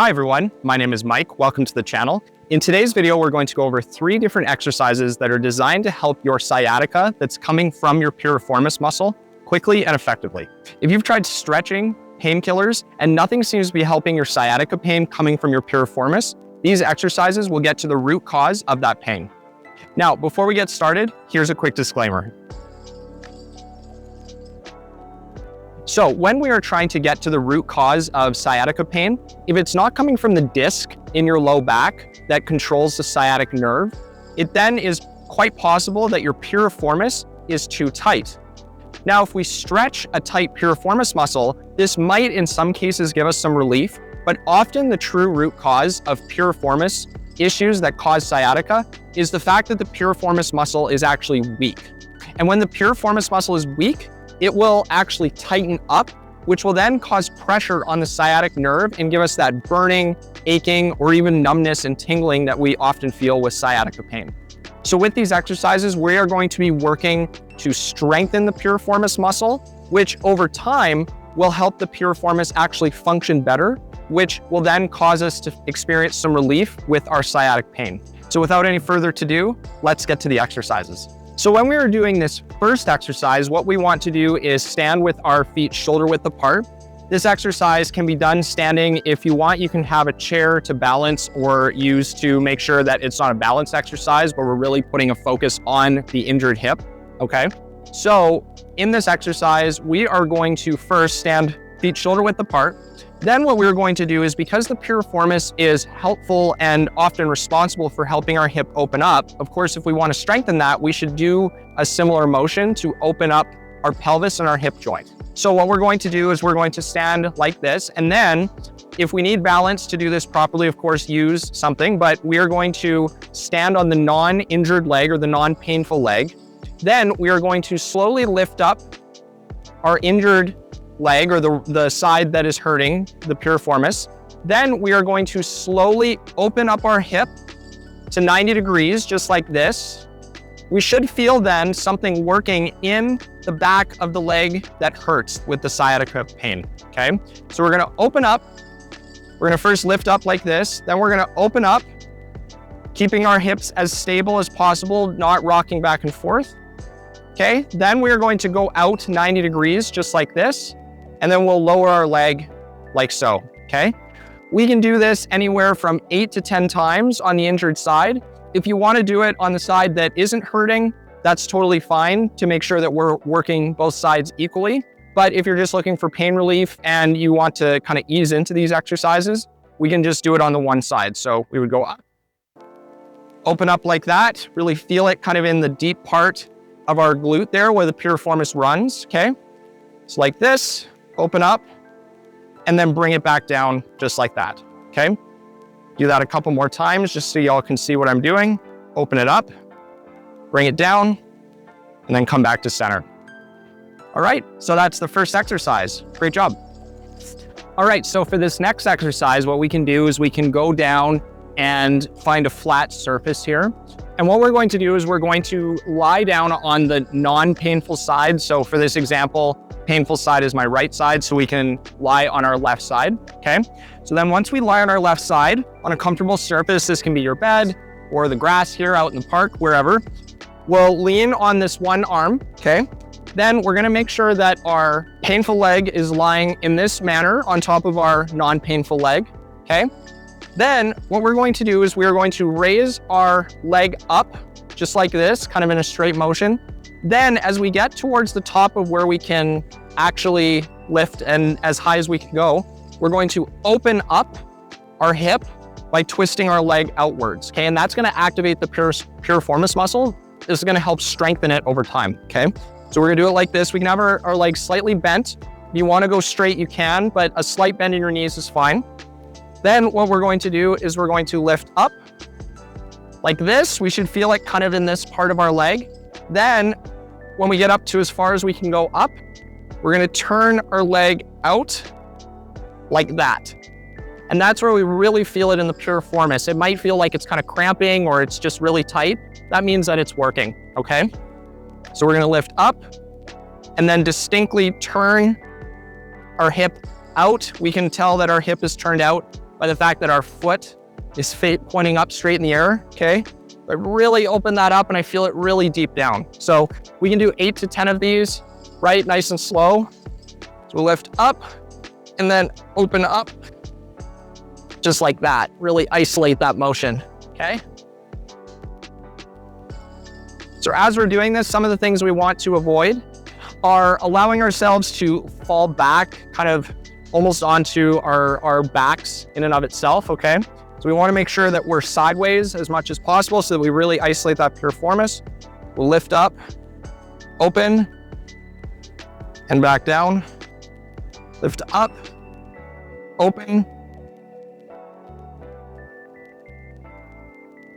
Hi everyone, my name is Mike. Welcome to the channel. In today's video, we're going to go over 3 different exercises that are designed to help your sciatica that's coming from your piriformis muscle quickly and effectively. If you've tried stretching, painkillers, and nothing seems to be helping your sciatica pain coming from your piriformis, these exercises will get to the root cause of that pain. Now, before we get started, here's a quick disclaimer. So when we are trying to get to the root cause of sciatica pain, if it's not coming from the disc in your low back that controls the sciatic nerve, it then is quite possible that your piriformis is too tight. Now, if we stretch a tight piriformis muscle, this might in some cases give us some relief, but often the true root cause of piriformis issues that cause sciatica is the fact that the piriformis muscle is actually weak. And when the piriformis muscle is weak, it will actually tighten up, which will then cause pressure on the sciatic nerve and give us that burning, aching, or even numbness and tingling that we often feel with sciatica pain. So with these exercises, we are going to be working to strengthen the piriformis muscle, which over time will help the piriformis actually function better, which will then cause us to experience some relief with our sciatic pain. So without any further ado, let's get to the exercises. So when we are doing this first exercise, what we want to do is stand with our feet shoulder width apart. This exercise can be done standing. If you want, you can have a chair to balance or use to make sure that it's not a balance exercise, but we're really putting a focus on the injured hip, okay? So in this exercise, we are going to first stand feet shoulder width apart. Then what we're going to do is, because the piriformis is helpful and often responsible for helping our hip open up, of course, if we want to strengthen that, we should do a similar motion to open up our pelvis and our hip joint. So what we're going to do is we're going to stand like this, and then if we need balance to do this properly, of course, use something, but we are going to stand on the non-injured leg or the non-painful leg. Then we are going to slowly lift up our injured leg or the side that is hurting the piriformis. Then we are going to slowly open up our hip to 90 degrees, just like this. We should feel then something working in the back of the leg that hurts with the sciatica pain, okay? So we're gonna open up. We're gonna first lift up like this. Then we're gonna open up, keeping our hips as stable as possible, not rocking back and forth, okay? Then we are going to go out 90 degrees, just like this. And then we'll lower our leg like so, okay? We can do this anywhere from 8 to 10 times on the injured side. If you want to do it on the side that isn't hurting, that's totally fine to make sure that we're working both sides equally. But if you're just looking for pain relief and you want to kind of ease into these exercises, we can just do it on the one side. So we would go up, open up like that, really feel it kind of in the deep part of our glute there where the piriformis runs, okay? So like this. Open up, and then bring it back down just like that, okay? Do that a couple more times just so y'all can see what I'm doing. Open it up, bring it down, and then come back to center. All right, so that's the first exercise. Great job. All right, so for this next exercise, what we can do is we can go down and find a flat surface here. And what we're going to do is we're going to lie down on the non-painful side. So for this example, painful side is my right side, so we can lie on our left side, okay? So then once we lie on our left side on a comfortable surface, this can be your bed or the grass here out in the park, wherever, we'll lean on this one arm, okay? Then we're gonna make sure that our painful leg is lying in this manner on top of our non-painful leg, okay? Then what we're going to do is we're going to raise our leg up just like this, kind of in a straight motion. Then as we get towards the top of where we can actually lift and as high as we can go, we're going to open up our hip by twisting our leg outwards, okay? And that's gonna activate the piriformis muscle. This is gonna help strengthen it over time, okay? So we're gonna do it like this. We can have our legs slightly bent. If you wanna go straight, you can, but a slight bend in your knees is fine. Then what we're going to do is we're going to lift up like this. We should feel it kind of in this part of our leg. Then when we get up to as far as we can go up, we're gonna turn our leg out like that. And that's where we really feel it in the piriformis. It might feel like it's kind of cramping or it's just really tight. That means that it's working, okay? So we're gonna lift up and then distinctly turn our hip out. We can tell that our hip is turned out by the fact that our foot is pointing up straight in the air, okay? But really open that up and I feel it really deep down. So we can do 8 to 10 of these, right? Nice and slow. So we'll lift up and then open up, just like that. Really isolate that motion, okay? So as we're doing this, some of the things we want to avoid are allowing ourselves to fall back kind of almost onto our backs in and of itself, okay? So we want to make sure that we're sideways as much as possible so that we really isolate that piriformis. We'll lift up, open, and back down. Lift up, open,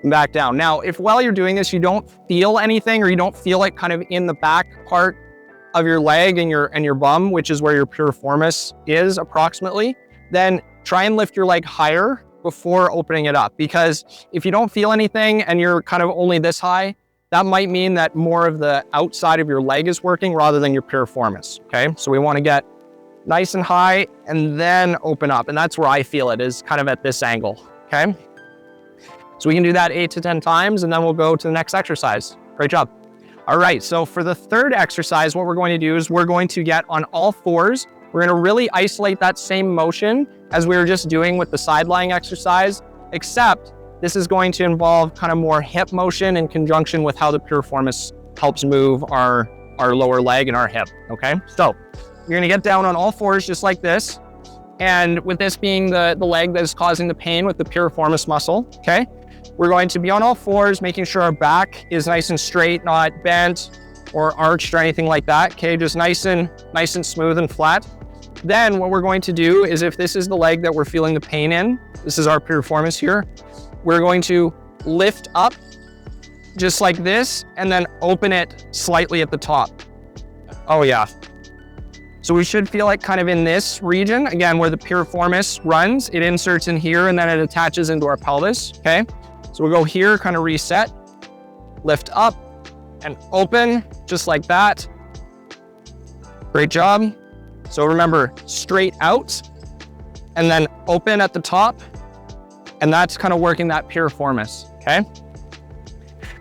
and back down. Now, if while you're doing this, you don't feel anything or you don't feel it kind of in the back part of your leg and your bum, which is where your piriformis is approximately, then try and lift your leg higher before opening it up. Because if you don't feel anything and you're kind of only this high, that might mean that more of the outside of your leg is working rather than your piriformis, okay? So we want to get nice and high and then open up. And that's where I feel it, is kind of at this angle, okay? So we can do that 8 to 10 times and then we'll go to the next exercise. Great job. All right, so for the third exercise, what we're going to do is we're going to get on all fours. We're going to really isolate that same motion as we were just doing with the side lying exercise, except this is going to involve kind of more hip motion in conjunction with how the piriformis helps move our lower leg and our hip, okay? So you're going to get down on all fours just like this. And with this being the leg that is causing the pain with the piriformis muscle, okay? We're going to be on all fours, making sure our back is nice and straight, not bent or arched or anything like that, okay? Just nice and smooth and flat. Then what we're going to do is, if this is the leg that we're feeling the pain in, this is our piriformis here, we're going to lift up just like this and then open it slightly at the top. Oh yeah. So we should feel it kind of in this region, again, where the piriformis runs. It inserts in here and then it attaches into our pelvis, okay? So we'll go here, kind of reset, lift up and open just like that. Great job. So remember, straight out and then open at the top. And that's kind of working that piriformis, okay?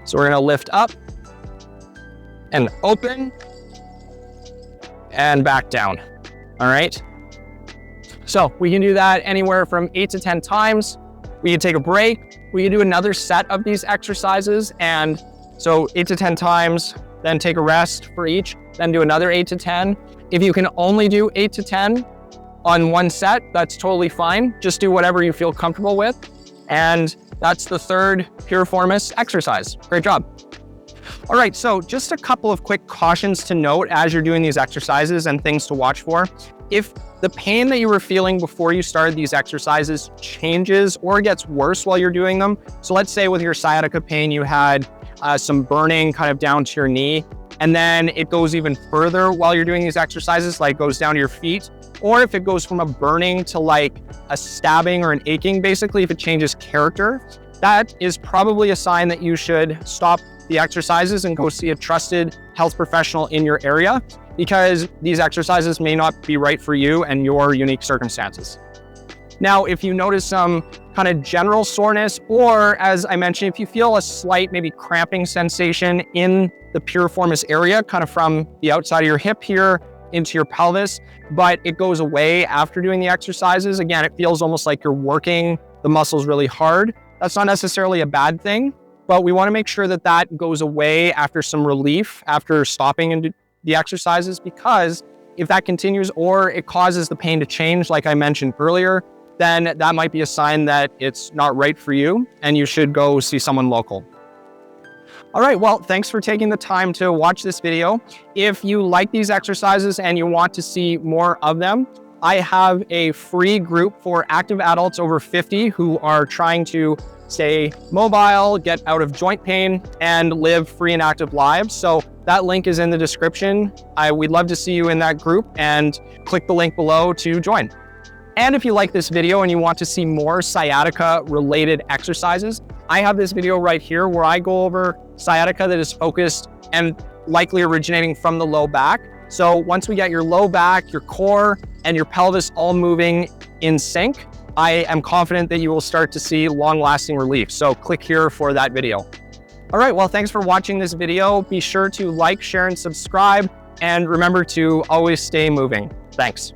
So we're gonna lift up and open and back down, all right? So we can do that anywhere from 8 to 10 times. We can take a break. We can do another set of these exercises. And so 8 to 10 times, then take a rest for each, then do another 8 to 10. If you can only do 8 to 10 on one set, that's totally fine. Just do whatever you feel comfortable with. And that's the third piriformis exercise. Great job. All right, so just a couple of quick cautions to note as you're doing these exercises and things to watch for. If the pain that you were feeling before you started these exercises changes or gets worse while you're doing them, so let's say with your sciatica pain, you had some burning kind of down to your knee, and then it goes even further while you're doing these exercises, like goes down to your feet, or if it goes from a burning to like a stabbing or an aching, basically, if it changes character, that is probably a sign that you should stop the exercises and go see a trusted health professional in your area, because these exercises may not be right for you and your unique circumstances. Now, if you notice some kind of general soreness, or as I mentioned, if you feel a slight maybe cramping sensation in the piriformis area, kind of from the outside of your hip here into your pelvis, but it goes away after doing the exercises, again, it feels almost like you're working the muscles really hard. That's not necessarily a bad thing, but we want to make sure that that goes away after some relief, after stopping and the exercises, because if that continues or it causes the pain to change, like I mentioned earlier, then that might be a sign that it's not right for you and you should go see someone local. All right, well, thanks for taking the time to watch this video. If you like these exercises and you want to see more of them, I have a free group for active adults over 50 who are trying to stay mobile, get out of joint pain, and live free and active lives. So that link is in the description. We'd love to see you in that group, and click the link below to join. And if you like this video and you want to see more sciatica related exercises, I have this video right here where I go over sciatica that is focused and likely originating from the low back. So once we get your low back, your core, and your pelvis all moving in sync, I am confident that you will start to see long-lasting relief. So click here for that video. All right, well, thanks for watching this video. Be sure to like, share, and subscribe. And remember to always stay moving. Thanks.